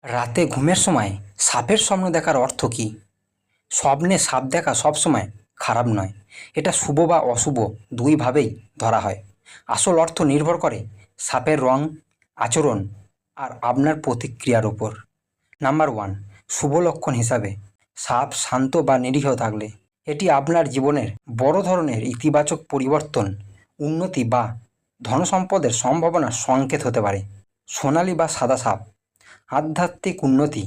রাতে ঘুমের সময় সাপের স্বপ্ন দেখার অর্থ কী? স্বপ্নে সাপ দেখা সবসময় খারাপ নয়। এটা শুভ বা অশুভ দুইভাবেই ধরা হয়। আসল অর্থ নির্ভর করে সাপের রং, আচরণ আর আপনার প্রতিক্রিয়ার উপর। নাম্বার 1, শুভ লক্ষণ হিসাবে সাপ শান্ত বা নিরীহ থাকলে এটি আপনার জীবনের বড় ধরনের ইতিবাচক পরিবর্তন, উন্নতি বা ধনসম্পদের সম্ভাবনার সংকেত হতে পারে। সোনালি বা সাদা সাপ আধ্যাত্মিক উন্নতি,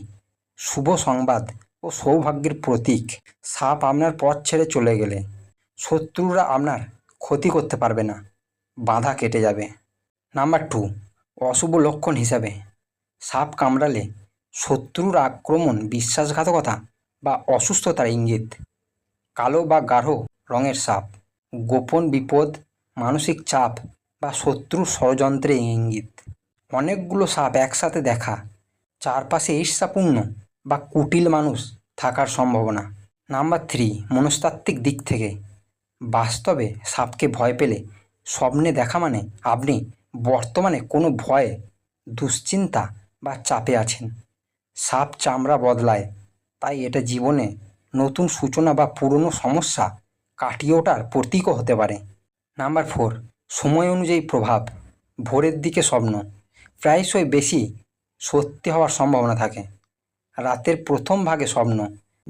শুভ সংবাদ ও সৌভাগ্যের প্রতীক। সাপ আপনার পথ ছেড়ে চলে গেলে শত্রুরা আপনার ক্ষতি করতে পারবে না, বাধা কেটে যাবে। নাম্বার 2, অশুভ লক্ষণ হিসাবে সাপ কামড়ালে শত্রুর আক্রমণ, বিশ্বাসঘাতকতা বা অসুস্থতার ইঙ্গিত। কালো বা গাঢ় রঙের সাপ গোপন বিপদ, মানসিক চাপ বা শত্রুর ষড়যন্ত্রের ইঙ্গিত। অনেকগুলো সাপ একসাথে দেখা, চারপাশে ঈর্ষাপূর্ণ বা কুটিল মানুষ থাকার সম্ভাবনা। নাম্বার 3, মনস্তাত্ত্বিক দিক থেকে বাস্তবে সাপকে ভয় পেলে স্বপ্নে দেখা মানে আপনি বর্তমানে কোনো ভয়, দুশ্চিন্তা বা চাপে আছেন। সাপ চামড়া বদলায়, তাই এটা জীবনে নতুন সূচনা বা পুরনো সমস্যা কাটিয়ে ওঠার প্রতীকও হতে পারে। নাম্বার 4, সময় অনুযায়ী প্রভাব। ভোরের দিকে স্বপ্ন প্রায়শই বেশি সত্যি হওয়ার সম্ভাবনা থাকে। রাতের প্রথম ভাগে স্বপ্ন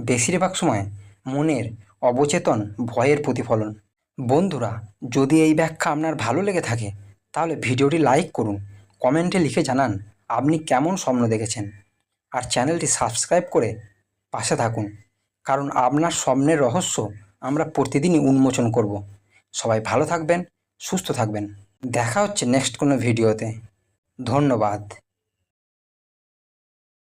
বেশিরভাগ সময় মনের অবচেতন ভয়ের প্রতিফলন। বন্ধুরা, যদি এই ব্যাখ্যা আপনার ভালো লেগে থাকে তাহলে ভিডিওটি লাইক করুন, কমেন্টে লিখে জানান আপনি কেমন স্বপ্ন দেখেছেন, আর চ্যানেলটি সাবস্ক্রাইব করে পাশে থাকুন, কারণ আপনার স্বপ্নের রহস্য আমরা প্রতিদিনই উন্মোচন করব। সবাই ভালো থাকবেন, সুস্থ থাকবেন। দেখা হচ্ছে নেক্সট কোনো ভিডিওতে। ধন্যবাদ।